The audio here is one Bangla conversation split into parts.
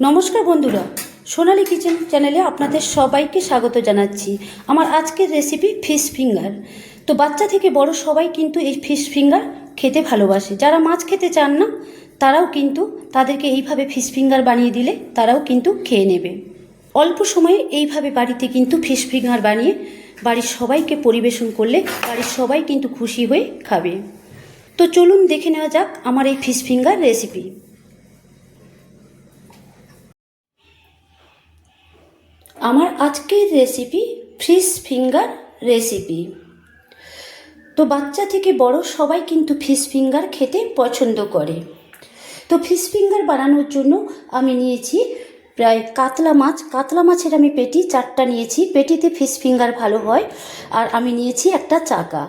নমস্কার বন্ধুরা, সোনালী কিচেন চ্যানেলে আপনাদের সবাইকে স্বাগত জানাচ্ছি। আমার আজকের রেসিপি ফিশ ফিঙ্গার। তো বাচ্চা থেকে বড় সবাই কিন্তু এই ফিশ ফিঙ্গার খেতে ভালোবাসে। যারা মাছ খেতে চান না তারাও কিন্তু তাদেরকে এইভাবে ফিশ ফিঙ্গার বানিয়ে দিলে তারাও কিন্তু খেয়ে নেবে। অল্প সময়ে এইভাবে বাড়িতে কিন্তু ফিশ ফিঙ্গার বানিয়ে বাড়ির সবাইকে পরিবেশন করলে বাড়ির সবাই কিন্তু খুশি হয়ে খাবে। তো চলুন দেখে নেওয়া যাক আমার এই ফিশ ফিঙ্গার রেসিপি। আমার আজকের রেসিপি ফিশ ফিঙ্গার রেসিপি। তো বাচ্চা থেকে বড় সবাই কিন্তু ফিশ ফিঙ্গার খেতে পছন্দ করে। তো ফিশ ফিঙ্গার বানানোর জন্য আমি নিয়েছি প্রায় কাতলা মাছের আমি পেটি 4টা নিয়েছি। পেটিতে ফিশ ফিঙ্গার ভালো হয়। আর আমি নিয়েছি একটা চাকা।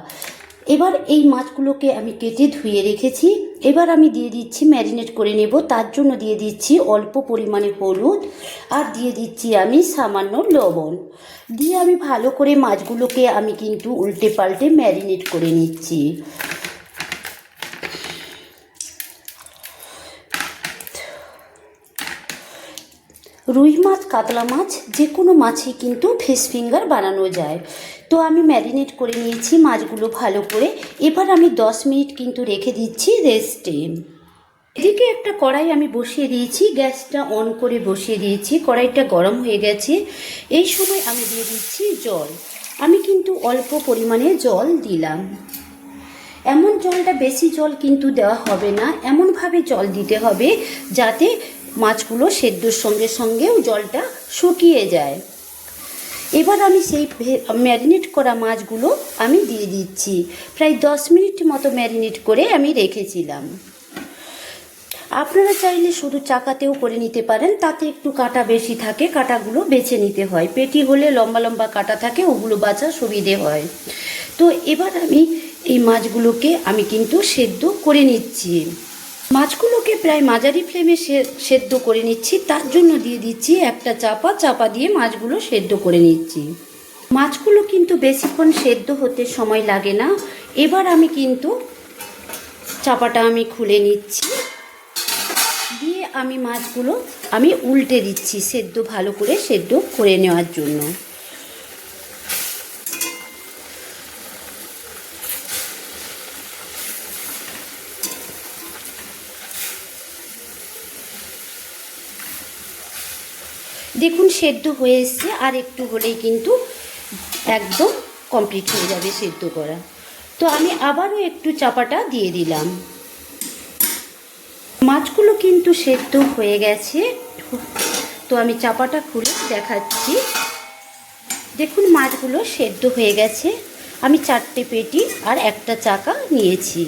এবার এই মাছগুলোকে আমি কেটে ধুয়ে রেখেছি। এবার আমি দিয়ে দিচ্ছি ম্যারিনেট করে নেব। তার জন্য দিয়ে দিচ্ছি অল্প পরিমাণে হলুদ আর দিয়ে দিচ্ছি আমি সামান্য লবণ। দিয়ে আমি ভালো করে মাছগুলোকে আমি কিন্তু উল্টে পাল্টে ম্যারিনেট করে নিচ্ছি। রুই মাছ, কাতলা মাছ, যে কোনো মাছই কিন্তু ফিশ ফিঙ্গার বানানো যায়। তো আমি ম্যারিনেট করে নিয়েছি মাছগুলো ভালো করে। এবার আমি 10 মিনিট কিন্তু রেখে দিচ্ছি রেস্টে। এদিকে একটা কড়াই আমি বসিয়ে দিয়েছি, গ্যাসটা অন করে বসিয়ে দিয়েছি। কড়াইটা গরম হয়ে গেছে। এই সময় আমি দিয়ে দিচ্ছি জল। আমি কিন্তু অল্প পরিমাণে জল দিলাম। এমন জলটা বেশি জল কিন্তু দেওয়া হবে না, এমনভাবে জল দিতে হবে যাতে মাছগুলো সেদ্ধর সঙ্গে সঙ্গেও জলটা শুকিয়ে যায়। এবার আমি সেই ম্যারিনেট করা মাছগুলো আমি দিয়ে দিচ্ছি। প্রায় 10 মিনিট মতো ম্যারিনেট করে আমি রেখেছিলাম। আপনারা চাইলে শুধু চাকাতেও করে নিতে পারেন, তাতে একটু কাঁটা বেশি থাকে, কাঁটাগুলো বেছে নিতে হয়। পেটি হলে লম্বা লম্বা কাঁটা থাকে, ওগুলো বাছা সুবিধে হয়। তো এবার আমি এই মাছগুলোকে আমি কিন্তু সেদ্ধ করে নিচ্ছি। মাছগুলোকে প্রায় মাঝারি ফ্লেমে সেদ্ধ করে নিচ্ছি। তার জন্য দিয়ে দিচ্ছি একটা চাপা দিয়ে মাছগুলো সেদ্ধ করে নিচ্ছি। মাছগুলো কিন্তু বেশিক্ষণ সেদ্ধ হতে সময় লাগে না। এবার আমি কিন্তু চাপাটা আমি খুলে নিচ্ছি। দিয়ে আমি মাছগুলো আমি উল্টে দিচ্ছি ভালো করে সেদ্ধ করে নেওয়ার জন্য। দেখুন সেদ্ধ হয়ে এসছে, আর একটু হলেই কিন্তু একদম কমপ্লিট হয়ে যাবে সেদ্ধ করা। তো আমি আবারও একটু চাপাটা দিয়ে দিলাম। মাছগুলো কিন্তু সেদ্ধ হয়ে গেছে। তো আমি চাপাটা খুলে দেখাচ্ছি। দেখুন মাছগুলো সেদ্ধ হয়ে গেছে। আমি 4টে পেটি আর একটা চাকা নিয়েছি।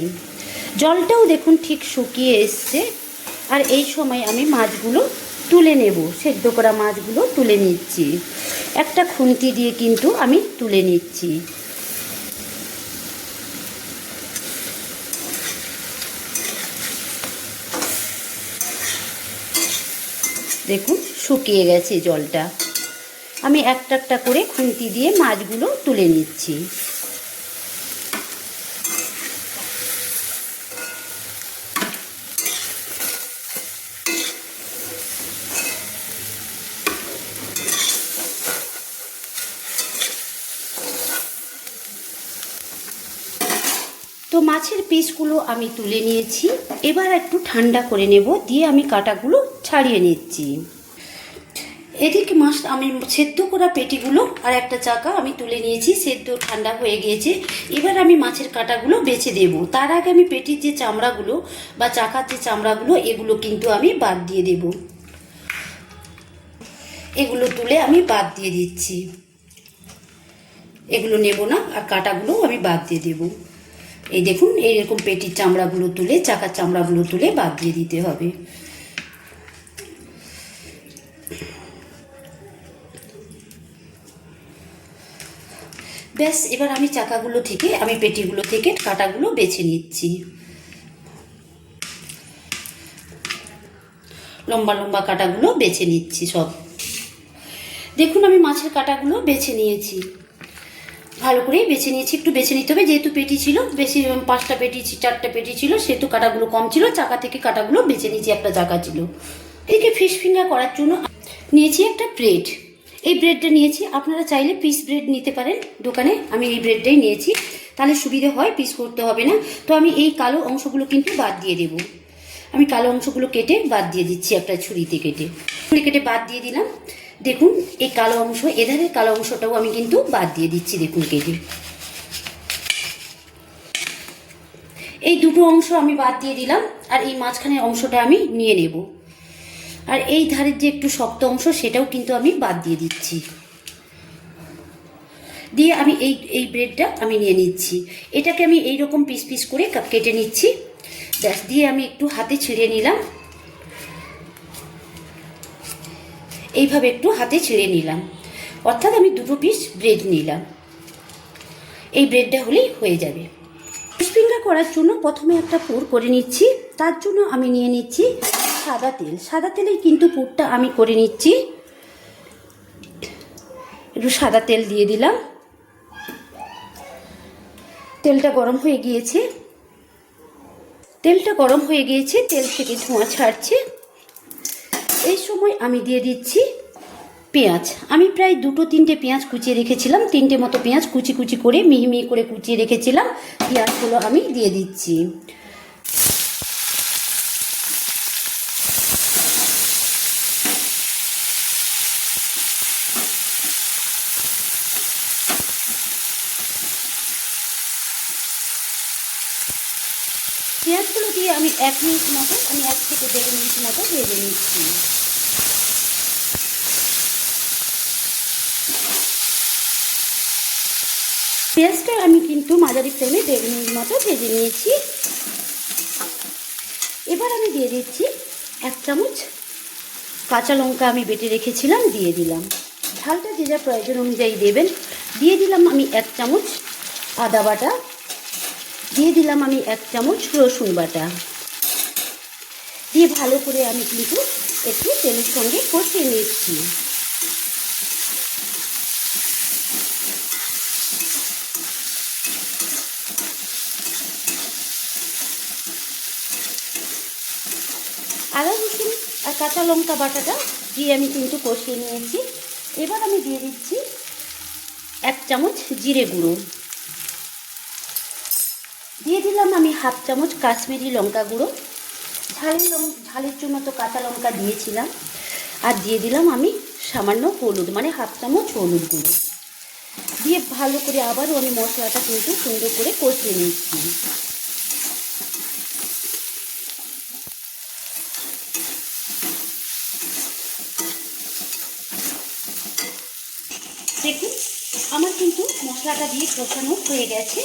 জলটাও দেখুন ঠিক শুকিয়ে এসছে। আর এই সময় আমি মাছগুলো তুলে নেব। সেদ্ধ করা মাছগুলো তুলে নিচ্ছি। একটা খুন্তি দিয়ে কিন্তু আমি তুলে নিচ্ছি। দেখুন শুকিয়ে গেছে জলটা। আমি একটা একটা করে খুন্তি দিয়ে মাছগুলো তুলে নিচ্ছি। তো মাছের পিসগুলো আমি তুলে নিয়েছি। এবার একটু ঠান্ডা করে নেব, দিয়ে আমি কাঁটাগুলো ছাড়িয়ে নিচ্ছি। এদিকে মাছ আমি সেদ্ধ করা পেটিগুলো আর একটা চাকা আমি তুলে নিয়েছি। সেদ্ধ ঠান্ডা হয়ে গিয়েছে। এবার আমি মাছের কাঁটাগুলো বেছে দেব। তার আগে আমি পেটির যে চামড়াগুলো বা চাকার যে চামড়াগুলো এগুলো কিন্তু আমি বাদ দিয়ে দেব। এগুলো তুলে আমি বাদ দিয়ে দিচ্ছি। এগুলো নেব না, আর কাঁটাগুলো আমি বাদ দিয়ে দেব। এই দেখুন এইরকম পেটির চামড়াগুলো তুলে চাকার চামড়াগুলো তুলে বাদ দিয়ে দিতে হবে। ব্যাস, এবার আমি চাকাগুলো থেকে আমি পেটিগুলো থেকে কাঁটাগুলো বেছে নিচ্ছি। লম্বা লম্বা কাঁটাগুলো বেছে নিচ্ছি সব। দেখুন আমি মাছের কাঁটাগুলো বেছে নিয়েছি। ভালো করেই বেছে নিয়েছি। একটু বেছে নিতে হবে, যেহেতু পেটি ছিল বেশি, 4টা পেটি ছিল, সেহেতু কাঁটাগুলো কম ছিল। চাকা থেকে কাঁটাগুলো বেছে নিয়েছি, একটা চাকা ছিল। এদিকে ফিশ ফিঙ্গার করার জন্য নিয়েছি একটা ব্রেড। এই ব্রেডটা নিয়েছি, আপনারা চাইলে পিস ব্রেড নিতে পারেন দোকানে, আমি এই ব্রেডটাই নিয়েছি, তাহলে সুবিধে হয়, পিস করতে হবে না। তো আমি এই কালো অংশগুলো কিন্তু বাদ দিয়ে দেবো। আমি কালো অংশগুলো কেটে বাদ দিয়ে দিচ্ছি, একটা ছুরিতে কেটে বাদ দিয়ে দিলাম। দেখুন এই কালো অংশ, এধারের কালো অংশটাও আমি কিন্তু বাদ দিয়ে দিচ্ছি, দেখুন কেটে। এই দুটো অংশ আমি বাদ দিয়ে দিলাম, আর এই মাঝখানের অংশটা আমি নিয়ে নেব। আর এই ধারের যে একটু শক্ত অংশ সেটাও কিন্তু আমি বাদ দিয়ে দিচ্ছি। দিয়ে আমি এই ব্রেডটা আমি নিয়ে নিচ্ছি। এটাকে আমি এই রকম পিস পিস করে কেটে নিচ্ছি। ব্যাস, দিয়ে আমি একটু হাতে ছিঁড়ে নিলাম, এইভাবে একটু হাতে ছিঁড়ে নিলাম, অর্থাৎ আমি দুটো পিস ব্রেড নিলাম। এই ব্রেডটা হলেই হয়ে যাবে। ফিশ ফিঙ্গার করার জন্য প্রথমে একটা পুর করে নিচ্ছি। তার জন্য আমি নিয়ে নিচ্ছি সাদা তেল। সাদা তেলেই কিন্তু পুরটা আমি করে নিচ্ছি। একটু সাদা তেল দিয়ে দিলাম। তেলটা গরম হয়ে গিয়েছে, তেল থেকে ধোঁয়া ছাড়ছে। এই সময় আমি দিয়ে দিচ্ছি পেঁয়াজ। আমি প্রায় 2-3টে পেঁয়াজ কুচিয়ে রেখেছিলাম, 3টে মতো পেঁয়াজ কুচি করে মিহি মিহি করে কুচিয়ে রেখেছিলাম। পেঁয়াজগুলো আমি দিয়ে দিচ্ছি। পেঁয়াজগুলো দিয়ে আমি 1 মিনিট মতো, 1 থেকে 1.5 মিনিট মতো ভেজে নিচ্ছি। পেঁয়াজটা আমি কিন্তু মাঝারি ফ্লেমে 1.5 মিনিট মতো ভেজে নিয়েছি। এবার আমি দিয়ে দিচ্ছি 1 চামচ কাঁচা লঙ্কা, আমি বেটে রেখেছিলাম, দিয়ে দিলাম। ঝালটা যে যা প্রয়োজন অনুযায়ী দেবেন। দিয়ে দিলাম আমি 1 চামচ আদা বাটা, দিয়ে দিলাম আমি 1 চামচ রসুন বাটা। দিয়ে ভালো করে আমি কিন্তু একটু তেলের সঙ্গে কষিয়ে নিচ্ছি। আদা রসুন আর কাঁচা লঙ্কা বাটাটা দিয়ে আমি কিন্তু কষিয়ে নিয়েছি। এবার আমি দিয়ে দিচ্ছি 1 চামচ জিরে গুঁড়ো, দিয়ে দিলাম আমি 1/2 চামচ কাশ্মীরি লঙ্কা গুঁড়ো। ঝালের জন্য তো কাঁচা লঙ্কা দিয়েছিলাম। আর দিয়ে দিলাম আমি সামান্য হলুদ, মানে 1/2 চামচ হলুদ গুঁড়ো। দিয়ে ভালো করে আবারও আমি মশলাটা কিন্তু সুন্দর করে কষিয়ে নিচ্ছি। দেখুন আমার কিন্তু মশলাটা দিয়ে কষানো হয়ে গেছে।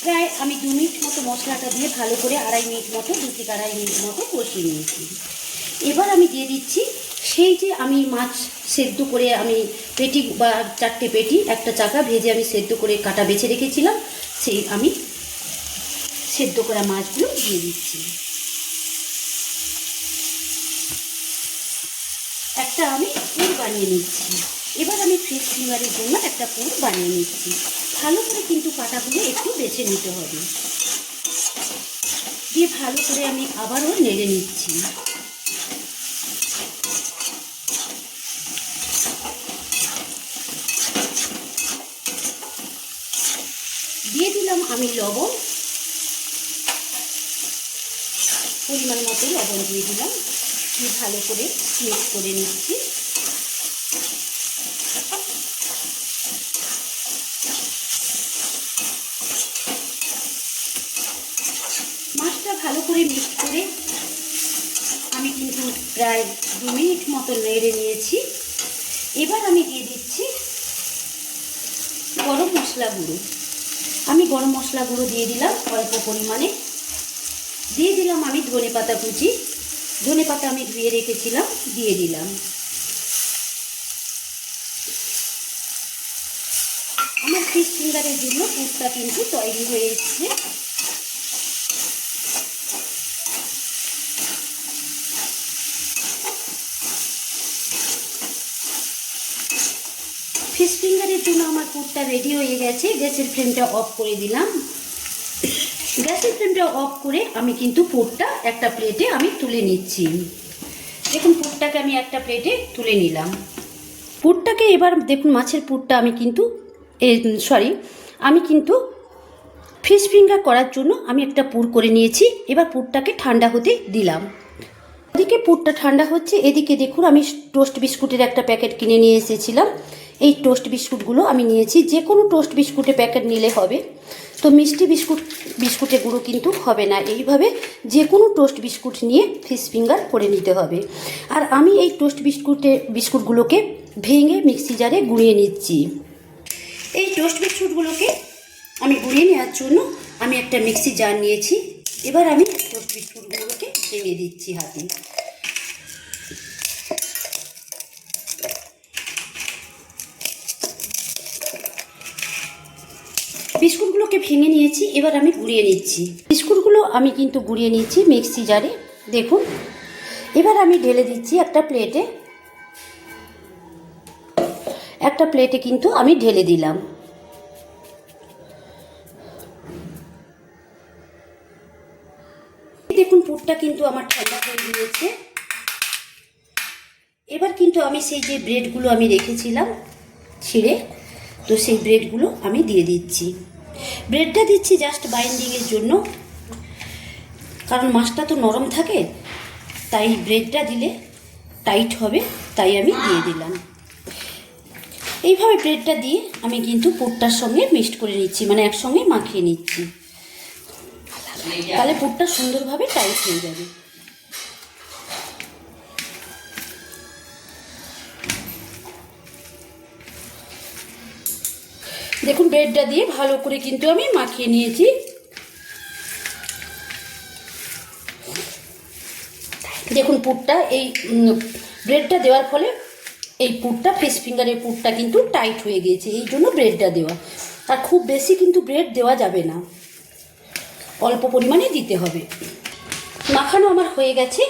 প্রায় আমি 2 মিনিট মতো মশলাটা দিয়ে ভালো করে 2.5 মিনিট মতো, 2 থেকে 2.5 মিনিট মতো কষিয়ে নিয়েছি। এবার আমি দিয়ে দিচ্ছি সেই যে আমি মাছ সেদ্ধ করে, আমি পেটি বা 4টে পেটি, একটা চাকা ভেজে আমি সেদ্ধ করে কাটা বেছে রেখেছিলাম, সেই আমি সেদ্ধ করা মাছগুলো দিয়ে দিচ্ছি। একটা আমি পুর বানিয়ে নিচ্ছি। এবার আমি ফিশ ফিঙ্গারের জন্য একটা পুর বানিয়ে নিচ্ছি। ভালো করে কিন্তু কাটাগুলো একটু বেছে নিতে হবে। দিয়ে ভালো করে আমি আবারও নেড়ে নিচ্ছি। দিয়ে দিলাম আমি লবণ, পরিমাণ মতো লবণ দিয়ে দিলাম। দিয়ে ভালো করে মিক্স করে নিচ্ছি। মাছটা ভালো করে মিক্স করে আমি কিন্তু প্রায় 2 মিনিট মতো নেড়ে নিয়েছি। এবার আমি দিয়ে দিচ্ছি গরম মশলা গুঁড়ো। আমি গরম মশলা গুঁড়ো দিয়ে দিলাম অল্প পরিমাণে। দিয়ে দিলাম আমি ধনেপাতা কুচি, ধনেপাতা আমি ধুয়ে রেখেছিলাম, দিয়ে দিলাম। আমার ফিশ ফিঙ্গারের জন্য পুরটা কিন্তু তৈরি হয়ে এসছে। ফিশ ফিঙ্গারের জন্য আমার পুরটা রেডি হয়ে গেছে। গ্যাসের ফ্লেমটা অফ করে দিলাম। গ্যাসের ফ্লেমটা অফ করে আমি কিন্তু পুরটা একটা প্লেটে আমি তুলে নিচ্ছি। দেখুন পুরটাকে আমি একটা প্লেটে তুলে নিলাম। পুরটাকে এবার দেখুন মাছের পুরটা আমি কিন্তু আমি কিন্তু ফিশ ফিঙ্গার করার জন্য আমি একটা পুর করে নিয়েছি। এবার পুরটাকে ঠান্ডা হতে দিলাম। এদিকে পুরটা ঠান্ডা হচ্ছে, এদিকে দেখুন আমি টোস্ট বিস্কুটের একটা প্যাকেট কিনে নিয়ে এসেছিলাম। এই টোস্ট বিস্কুটগুলো আমি নিয়েছি, যে কোনো টোস্ট বিস্কুটের প্যাকেট নিলে হবে। তো মিষ্টি বিস্কুটের গুঁড়ো কিন্তু হবে না, এইভাবে যে কোনো টোস্ট বিস্কুট নিয়ে ফিশ ফিঙ্গার করে নিতে হবে। আর আমি এই টোস্ট বিস্কুটগুলোকে ভেঙে মিক্সি জারে গুঁড়িয়ে নিচ্ছি। এই টোস্ট বিস্কুটগুলোকে আমি গুঁড়িয়ে নেওয়ার জন্য আমি একটা মিক্সি জার নিয়েছি। এবার আমি টোস্ট বিস্কুটগুলোকে ভেঙে দিচ্ছি হাতে। বিস্কুটগুলোকে ভেঙে নিয়েছি, এবার আমি গুঁড়িয়ে নিচ্ছি। বিস্কুটগুলো আমি কিন্তু গুঁড়িয়ে নিচ্ছি মিক্সি জারে, দেখুন। এবার আমি ঢেলে দিচ্ছি একটা প্লেটে কিন্তু আমি ঢেলে দিলাম। দেখুন পুরটা কিন্তু আমার ঠান্ডা হয়ে গিয়েছে। এবার কিন্তু আমি সেই যে ব্রেডগুলো আমি রেখেছিলাম ছিঁড়ে, তো সেই ব্রেডগুলো আমি দিয়ে দিচ্ছি। ব্রেডটা দিচ্ছি জাস্ট বাইন্ডিংয়ের জন্য, কারণ মাছটা তো নরম থাকে, তাই ব্রেডটা দিলে টাইট হবে, তাই আমি দিয়ে দিলাম। এইভাবে ব্রেডটা দিয়ে আমি কিন্তু পুরটার সঙ্গে মিক্সড করে নিচ্ছি, মানে একসঙ্গে মাখিয়ে নিচ্ছি, তাহলে পুরটা সুন্দরভাবে টাইট হয়ে যাবে। দেখুন ব্রেডটা দিয়ে ভালো করে কিন্তু আমি মাখিয়ে নিয়েছি। দেখুন পুরটা এই ব্রেডটা দেওয়ার ফলে এই পুরটা ফিশ ফিঙ্গারের পুরটা কিন্তু টাইট হয়ে গিয়েছে, এই জন্য ব্রেডটা দেওয়া। আর খুব বেশি কিন্তু ব্রেড দেওয়া যাবে না, অল্প পরিমাণে দিতে হবে। মাখানো আমার হয়ে গেছে,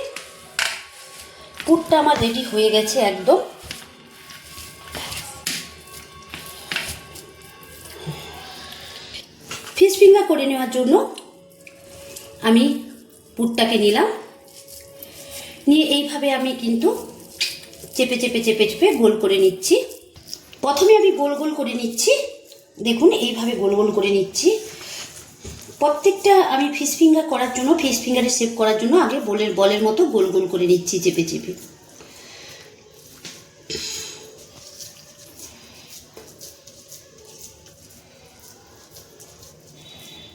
পুরটা আমার রেডি হয়ে গেছে একদম। ফিশ ফিঙ্গার করে নেওয়ার জন্য আমি পুরটাকে নিলাম, নিয়ে এইভাবে আমি কিন্তু চেপে চেপে চেপে চেপে গোল করে নিচ্ছি। প্রথমে আমি গোল গোল করে নিচ্ছি, দেখুন এইভাবে গোল গোল করে নিচ্ছি। প্রত্যেকটা আমি ফিশ ফিঙ্গার করার জন্য, ফিশ ফিঙ্গারের শেপ করার জন্য আগে বলের মতো গোল গোল করে নিচ্ছি চেপে চেপে।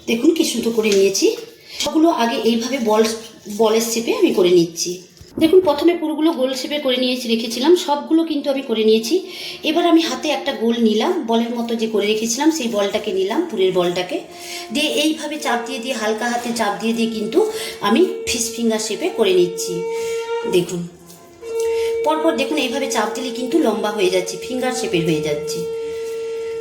দেখুন কি সুন্দর করে নিয়েছি। সবগুলো আগে এইভাবে বলের শেপে আমি করে নিচ্ছি। দেখুন প্রথমে পুরোগুলো গোল শেপে করে রেখেছিলাম, সবগুলো কিন্তু আমি করে নিয়েছি। এবার আমি হাতে একটা গোল নিলাম, বলের মতো যে করে রেখেছিলাম সেই বলটাকে নিলাম, পুরের বলটাকে দিয়ে এইভাবে চাপ দিয়ে হালকা হাতে চাপ দিয়ে কিন্তু আমি ফিশ ফিঙ্গার শেপে করে নিচ্ছি। দেখুন পরপর দেখুন এইভাবে চাপ দিলে কিন্তু লম্বা হয়ে যাচ্ছে, ফিঙ্গার শেপের হয়ে যাচ্ছে।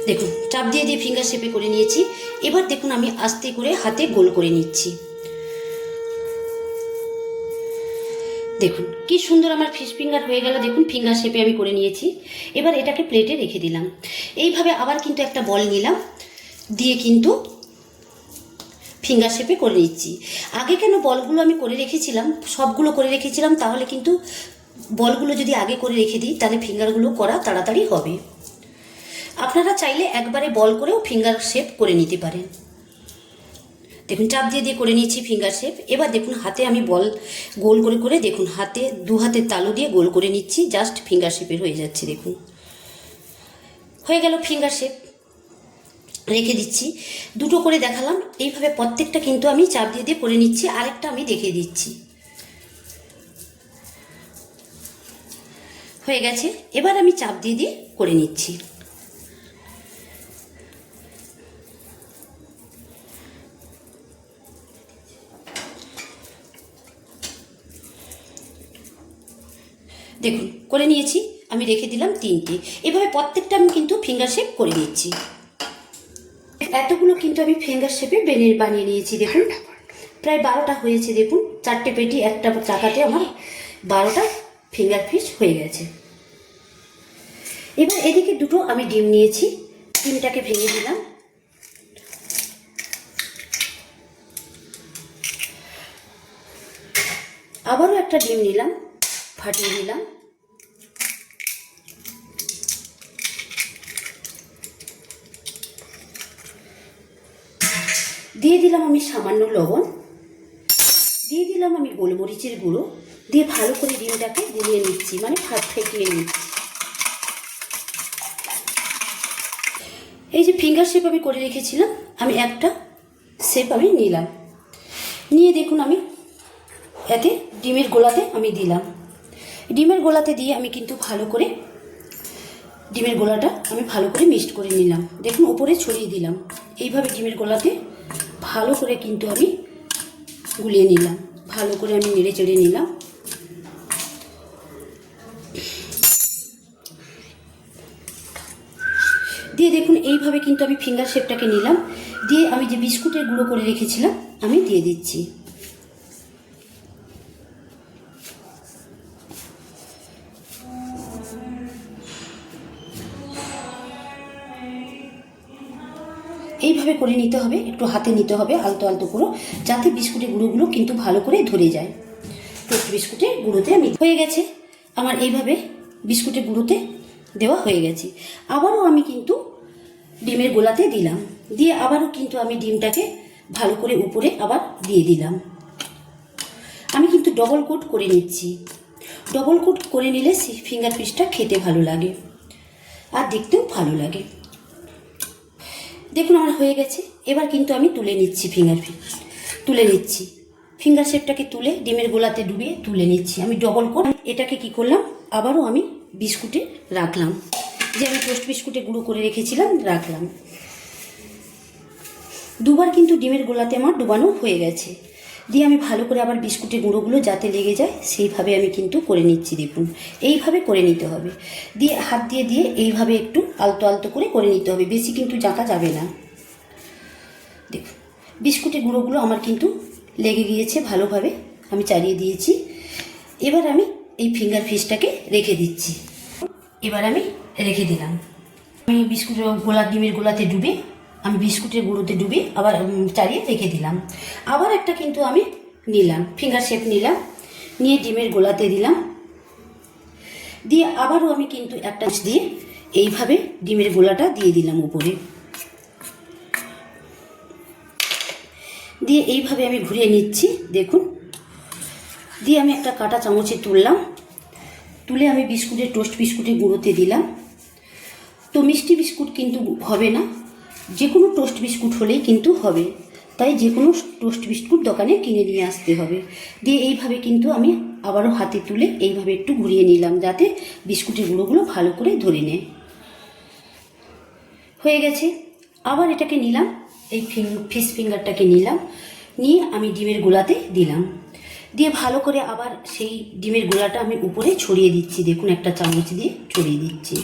দেখুন চাপ দিয়ে ফিঙ্গার শেপে করে নিয়েছি। এবার দেখুন আমি আস্তে করে হাতে গোল করে নিচ্ছি। দেখুন কি সুন্দর আমার ফিশ ফিঙ্গার হয়ে গেল। দেখুন ফিঙ্গার শেপে আমি করে নিয়েছি। এবার এটাকে প্লেটে রেখে দিলাম। এইভাবে আবার কিন্তু একটা বল নিলাম, দিয়ে কিন্তু ফিঙ্গার শেপে করে নিচ্ছি। আগে কেন বলগুলো আমি করে রেখেছিলাম, সবগুলো করে রেখেছিলাম, তাহলে কিন্তু বলগুলো যদি আগে করে রেখে দিই তাহলে ফিঙ্গারগুলো করা তাড়াতাড়ি হবে। আপনারা চাইলে একবারে বল করেও ফিঙ্গার শেপ করে নিতে পারেন। দেখুন চাপ দিয়ে করে নিয়েছি ফিঙ্গার শেপ। এবার দেখুন হাতে আমি বল গোল করে করে দেখুন দু হাতের তালু দিয়ে গোল করে নিচ্ছি, জাস্ট ফিঙ্গার শেপের হয়ে যাচ্ছে। দেখুন হয়ে গেল ফিঙ্গার শেপ। রেখে দিচ্ছি, দুটো করে দেখালাম। এইভাবে প্রত্যেকটা কিন্তু আমি চাপ দিয়ে করে নিচ্ছি। আরেকটা আমি দেখিয়ে দিচ্ছি। হয়ে গেছে, এবার আমি চাপ দিয়ে করে নিচ্ছি। দেখুন করে নিয়েছি, আমি রেখে দিলাম তিনটে। এভাবে প্রত্যেকটা আমি কিন্তু ফিঙ্গার শেপ করে নিচ্ছি। এতগুলো কিন্তু আমি ফিঙ্গার শেপে বানিয়ে নিয়েছি। দেখুন প্রায় 12টা হয়েছে। দেখুন চারটে পেটি একটা চাকাতে আমার 12টা ফিঙ্গার ফিশ হয়ে গেছে। এবার এদিকে দুটো আমি ডিম নিয়েছি, ডিমটাকে ভেঙে দিলাম। আবারও একটা ডিম নিলাম, ফাটিয়ে দিলাম। দিয়ে দিলাম আমি সামান্য লবণ, দিয়ে দিলাম আমি গোলমরিচের গুঁড়ো, দিয়ে ভালো করে ডিমটাকে গুলিয়ে নিচ্ছি, মানে ফেটিয়ে নিচ্ছি। এই যে ফিঙ্গার শেপ আমি করে রেখেছিলাম, আমি একটা শেপ আমি নিলাম, নিয়ে দেখুন আমি এতে ডিমের গোলাতে আমি দিলাম। ডিমের গোলাতে দিয়ে আমি কিন্তু ভালো করে ডিমের গোলাটা আমি ভালো করে মিক্সড করে নিলাম। দেখুন উপরে ছড়িয়ে দিলাম। এইভাবে ডিমের গোলাতে ভালো করে কিন্তু আমি গুলিয়ে নিলাম, ভালো করে আমি নেড়ে চেড়ে নিলাম। দিয়ে দেখুন এইভাবে কিন্তু আমি ফিঙ্গার শেপটাকে নিলাম, দিয়ে আমি যে বিস্কুটের গুঁড়ো করে রেখেছিলাম আমি দিয়ে দিচ্ছি। এইভাবে করে নিতে হবে, একটু হাতে নিতে হবে আলতো আলতো করে, যাতে বিস্কুটের গুঁড়োগুলো কিন্তু ভালো করে ধরে যায়। টোস্ট বিস্কুটের গুঁড়োতে আমি হয়ে গেছে আমার, এইভাবে বিস্কুটের গুঁড়োতে দেওয়া হয়ে গেছে। আবারও আমি কিন্তু ডিমের গোলাতে দিলাম, দিয়ে আবারও কিন্তু আমি ডিমটাকে ভালো করে উপরে আবার দিয়ে দিলাম। আমি কিন্তু ডবল কোট করে নিচ্ছি। ডবল কোট করে নিলে ফিঙ্গার ফিশটা খেতে ভালো লাগে আর দেখতেও ভালো লাগে। দেখুন আমার হয়ে গেছে। এবার কিন্তু আমি তুলে নিচ্ছি তুলে নিচ্ছি ফিঙ্গার শেপটাকে তুলে ডিমের গোলাতে ডুবিয়ে তুলে নিচ্ছি। আমি ডবল কোট এটাকে কি করলাম, আবারও আমি বিস্কুটে রাখলাম, যে আমি টোস্ট বিস্কুটে গুঁড়ো করে রেখেছিলাম রাখলাম। দুবার কিন্তু ডিমের গোলাতে আমার ডুবানো হয়ে গেছে। দিয়ে আমি ভালো করে আবার বিস্কুটের গুঁড়োগুলো যাতে লেগে যায় সেইভাবে আমি কিন্তু করে নিচ্ছি। দেখুন এইভাবে করে নিতে হবে, দিয়ে হাত দিয়ে এইভাবে একটু আলতো আলতো করে নিতে হবে, বেশি কিন্তু জাঁকা যাবে না। দেখুন বিস্কুটের গুঁড়োগুলো আমার কিন্তু লেগে গিয়েছে ভালোভাবে, আমি চালিয়ে দিয়েছি। এবার আমি এই ফিঙ্গার ফিশটাকে রেখে দিচ্ছি। এবার আমি রেখে দিলাম। আমি বিস্কুটের ডিমের গোলাতে ডুবে আমি বিস্কুটের গুঁড়োতে ডুবে আবার চালিয়ে রেখে দিলাম। আবার একটা কিন্তু আমি নিলাম, ফিঙ্গার শেপ নিলাম, নিয়ে ডিমের গোলাতে দিলাম, দিয়ে আবারও আমি কিন্তু একটা দিয়ে এইভাবে ডিমের গোলাটা দিয়ে দিলাম উপরে, দিয়ে এইভাবে আমি ঘুরিয়ে নিচ্ছি। দেখুন দিয়ে আমি একটা কাঁটা চামচে তুলে আমি টোস্ট বিস্কুটের গুঁড়োতে দিলাম। তো মিষ্টি বিস্কুট কিন্তু হবে না, যে কোনো টোস্ট বিস্কুট হলেই কিন্তু হবে, তাই যে কোনো টোস্ট বিস্কুট দোকানে কিনে নিয়ে আসতে হবে। দিয়ে এইভাবে কিন্তু আমি আবারও হাতে তুলে এইভাবে একটু ঘুরিয়ে নিলাম, যাতে বিস্কুটের গুঁড়োগুলো ভালো করে ধরে নেয়। হয়ে গেছে। আবার এটাকে নিলাম, এই ফিশ ফিঙ্গারটাকে নিলাম, নিয়ে আমি ডিমের গোলাতে দিলাম, দিয়ে ভালো করে আবার সেই ডিমের গোলাটা আমি উপরে ছড়িয়ে দিচ্ছি। দেখুন একটা চামচ দিয়ে ছড়িয়ে দিচ্ছি।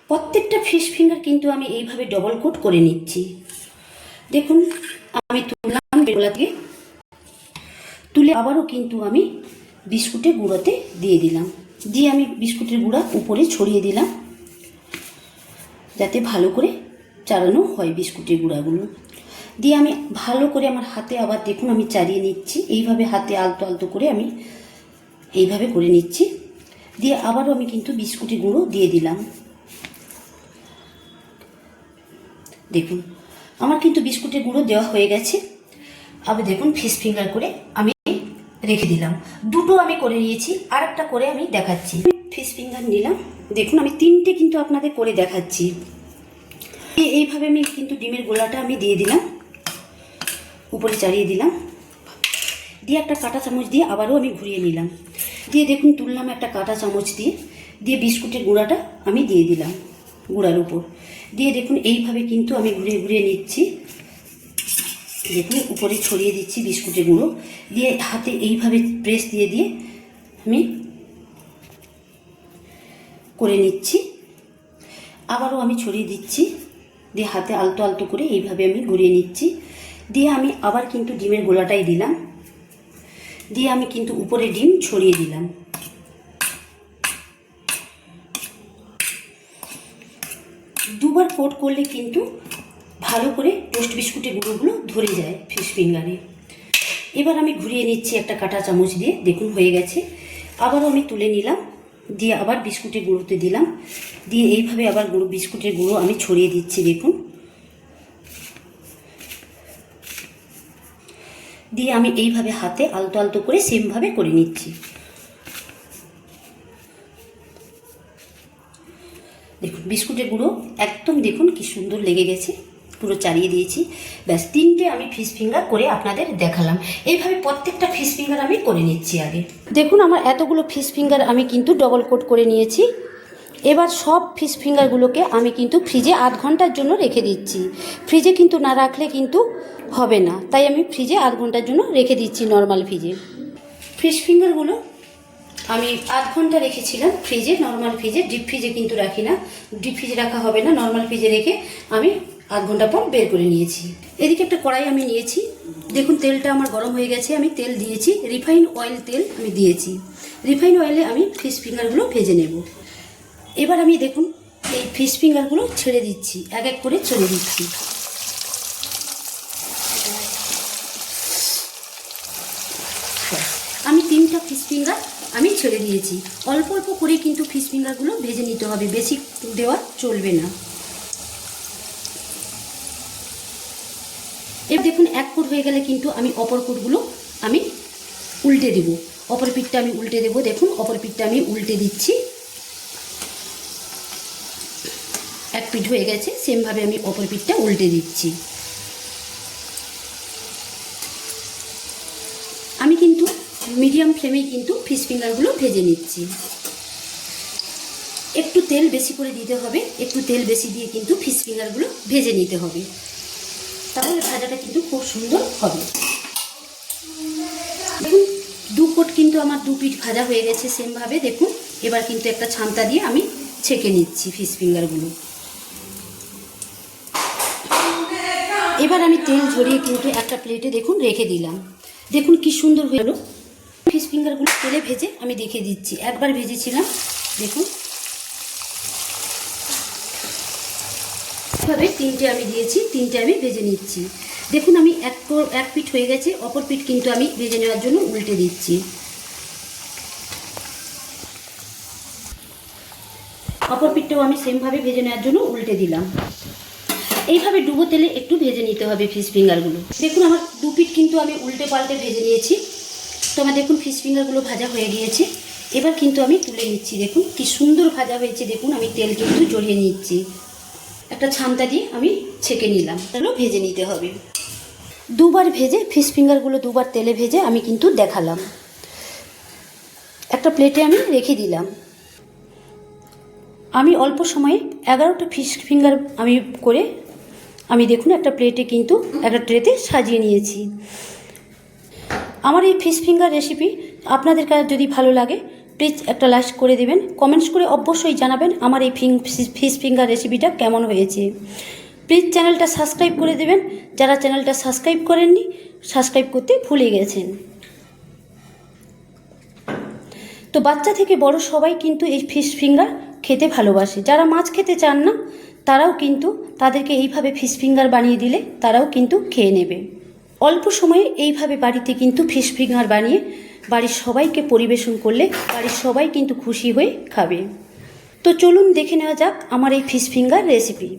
প্রত্যেকটা ফিশ ফিঙ্গার কিন্তু আমি এইভাবে ডবল কোট করে নিচ্ছি। দেখুন আমি তুললাম গোলা থেকে, তুলে আবারও কিন্তু আমি বিস্কুটের গুঁড়োতে দিয়ে দিলাম, দিয়ে আমি বিস্কুটের গুঁড়া উপরে ছড়িয়ে দিলাম, যাতে ভালো করে চালানো হয় বিস্কুটের গুঁড়াগুলো। দিয়ে আমি ভালো করে আমার হাতে আবার দেখুন আমি চালিয়ে নিচ্ছি, এইভাবে হাতে আলতো আলতো করে আমি এইভাবে করে নিচ্ছি। দিয়ে আবারও আমি কিন্তু বিস্কুটের গুঁড়ো দিয়ে দিলাম। দেখুন আমার কিন্তু বিস্কুটের গুঁড়ো দেওয়া হয়ে গেছে। আবার দেখুন ফিশ ফিঙ্গার করে আমি রেখে দিলাম। দুটো আমি করে নিয়েছি, আর একটা করে আমি দেখাচ্ছি। ফিশ ফিঙ্গার নিলাম, দেখুন আমি তিনটে কিন্তু আপনাদের করে দেখাচ্ছি। এইভাবে আমি কিন্তু ডিমের গোলাটা আমি দিয়ে দিলাম, উপরে চালিয়ে দিলাম, দিয়ে একটা কাঁটা চামচ দিয়ে আবারও আমি ঘুরিয়ে নিলাম। দিয়ে দেখুন তুললাম একটা কাঁটা চামচ দিয়ে বিস্কুটের গুঁড়াটা আমি দিয়ে দিলাম গুঁড়ার উপর, দিয়ে দেখুন এইভাবে কিন্তু আমি ঘুরিয়ে ঘুরিয়ে নিচ্ছি। দেখুন উপরে ছড়িয়ে দিচ্ছি বিস্কুটের গুঁড়ো, দিয়ে হাতে এইভাবে প্রেস দিয়ে আমি করে নিচ্ছি। আবারও আমি ছড়িয়ে দিচ্ছি, দিয়ে হাতে আলতো আলতো করে এইভাবে আমি ঘুরিয়ে নিচ্ছি। দিয়ে আমি আবার কিন্তু ডিমের গোলাটাই দিলাম, দিয়ে আমি কিন্তু উপরে ডিম ছড়িয়ে দিলাম। দুবার কোট করলে কিন্তু ভালো করে টোস্ট বিস্কুটের গুঁড়োগুলো ধরে যায় ফিশ ফিঙ্গারে। এবার আমি ঘুরিয়ে নিচ্ছি একটা কাঁটা চামচ দিয়ে, দেখুন হয়ে গেছে। আবারও আমি তুলে নিলাম, দিয়ে আবার বিস্কুটের গুঁড়োতে দিলাম, দিয়ে এইভাবে আবার বিস্কুটের গুঁড়ো আমি ছড়িয়ে দিচ্ছি, দেখুন। দিয়ে আমি এইভাবে হাতে আলতো আলতো করে সেমভাবে করে নিচ্ছি। দেখুন বিস্কুটের গুঁড়ো একদম দেখুন কি সুন্দর লেগে গেছে, পুরো চালিয়ে দিয়েছি। ব্যাস 3টে আমি ফিশ ফিঙ্গার করে আপনাদের দেখালাম। এইভাবে প্রত্যেকটা ফিশ ফিঙ্গার আমি করে নিচ্ছি আগে। দেখুন আমার এতগুলো ফিশ ফিঙ্গার আমি কিন্তু ডবল কোট করে নিয়েছি। এবার সব ফিশ ফিঙ্গারগুলোকে আমি কিন্তু ফ্রিজে 8 ঘন্টার জন্য রেখে দিচ্ছি। ফ্রিজে কিন্তু না রাখলে কিন্তু হবে না, তাই আমি ফ্রিজে 8 ঘন্টার জন্য রেখে দিচ্ছি নর্মাল ফ্রিজে। ফিশ ফিঙ্গারগুলো আমি 8 ঘন্টা রেখেছিলাম ফ্রিজে, নর্মাল ফ্রিজে, ডিপ ফ্রিজে কিন্তু রাখি না। ডিপ ফ্রিজে রাখা হবে না, নর্মাল ফ্রিজে রেখে আমি 8 ঘন্টা পর বের করে নিয়েছি। এদিকে একটা কড়াই আমি নিয়েছি, দেখুন তেলটা আমার গরম হয়ে গেছে। আমি তেল দিয়েছি, রিফাইন অয়েল তেল আমি দিয়েছি। রিফাইন অয়েলে আমি ফিশ ফিঙ্গারগুলো ভেজে নেব। এবার আমি দেখুন এই ফিশ ফিঙ্গারগুলো ছেড়ে দিচ্ছি, এক এক করে ছেড়ে দিচ্ছি। আমি 3টা ফিশ ফিঙ্গার আমি ছেড়ে দিয়েছি। অল্প অল্প করে কিন্তু ফিশ ফিঙ্গারগুলো ভেজে নিতে হবে, বেশি দেওয়া চলবে না। এবার দেখুন এক কোট হয়ে গেলে কিন্তু আমি অপর কোটগুলো আমি উল্টে দেব। অপর পিঠটা আমি উল্টে দেব, দেখুন অপর পিঠটা আমি উল্টে দিচ্ছি। এক পিঠ হয়ে গেছে, সেমভাবে আমি অপর পিঠটা উল্টে দিচ্ছি। আমি কিন্তু মিডিয়াম ফ্লেমেই কিন্তু ফিশ ফিঙ্গারগুলো ভেজে নিচ্ছি। একটু তেল বেশি করে দিতে হবে, একটু তেল বেশি দিয়ে কিন্তু ফিশ ফিঙ্গারগুলো ভেজে নিতে হবে, তাহলে ভাজাটা কিন্তু খুব সুন্দর হবে। দেখুন 2 কোট কিন্তু আমার 2 পিঠ ভাজা হয়ে গেছে সেমভাবে, দেখুন। এবার কিন্তু একটা ছান্তা দিয়ে আমি ছেঁকে নিচ্ছি ফিশ ফিঙ্গারগুলো। এবার আমি তেল ঝরিয়ে কিন্তু একটা প্লেটে দেখুন রেখে দিলাম। দেখুন কি সুন্দর হয়ে গেল। ফিশ ফিঙ্গারগুলো তেলে ভেজে আমি দেখে দিচ্ছি, একবার ভেজেছিলাম, দেখুন এভাবে 3টে আমি দিয়েছি, 3টে আমি ভেজে নিচ্ছি। দেখুন আমি এক পিঠ হয়ে গেছে, অপর পিঠ কিন্তু আমি ভেজে নেওয়ার জন্য উল্টে দিচ্ছি। অপর পিঠটাও আমি সেমভাবে ভেজে নেওয়ার জন্য উল্টে দিলাম। এইভাবে ডুবো তেলে একটু ভেজে নিতে হবে ফিশ ফিঙ্গারগুলো। দেখুন আমার 2 পিঠ কিন্তু আমি উল্টে পাল্টে ভেজে নিয়েছি। তো আমার দেখুন ফিশ ফিঙ্গারগুলো ভাজা হয়ে গিয়েছে। এবার কিন্তু আমি তুলে নিচ্ছি, দেখুন কি সুন্দর ভাজা হয়েছে। দেখুন আমি তেল কিন্তু ঝরিয়ে নিচ্ছি, একটা ছান্তা দিয়ে আমি ছেঁকে নিলাম। তাহলে ভেজে নিতে হবে। 2বার ভেজে ফিশ ফিঙ্গারগুলো 2বার তেলে ভেজে আমি কিন্তু দেখালাম। একটা প্লেটে আমি রেখে দিলাম। আমি অল্প সময়ে 11টা ফিশ ফিঙ্গার আমি করে আমি দেখুন একটা প্লেটে কিন্তু একটা ট্রেতে সাজিয়ে নিয়েছি। আমার এই ফিশ ফিঙ্গার রেসিপি আপনাদের কাছে যদি ভালো লাগে প্লিজ একটা লাইক করে দেবেন, কমেন্টস করে অবশ্যই জানাবেন আমার এই ফিশ ফিঙ্গার রেসিপিটা কেমন হয়েছে। প্লিজ চ্যানেলটা সাবস্ক্রাইব করে দেবেন, যারা চ্যানেলটা সাবস্ক্রাইব করেননি সাবস্ক্রাইব করতে ভুলে গেছেন। তো বাচ্চা থেকে বড় সবাই কিন্তু এই ফিশ ফিঙ্গার খেতে ভালোবাসে। যারা মাছ খেতে চান না তারাও কিন্তু তাদেরকে এইভাবে ফিশ ফিঙ্গার বানিয়ে দিলে তারাও কিন্তু খেয়ে নেবে। অল্প সময়ে এইভাবে বাড়িতে কিন্তু ফিশ ফিঙ্গার বানিয়ে বাড়ির সবাইকে পরিবেশন করলে বাড়ির সবাই কিন্তু খুশি হয়ে খাবে। তো চলুন দেখে নেওয়া যাক আমার এই ফিশ ফিঙ্গার রেসিপি।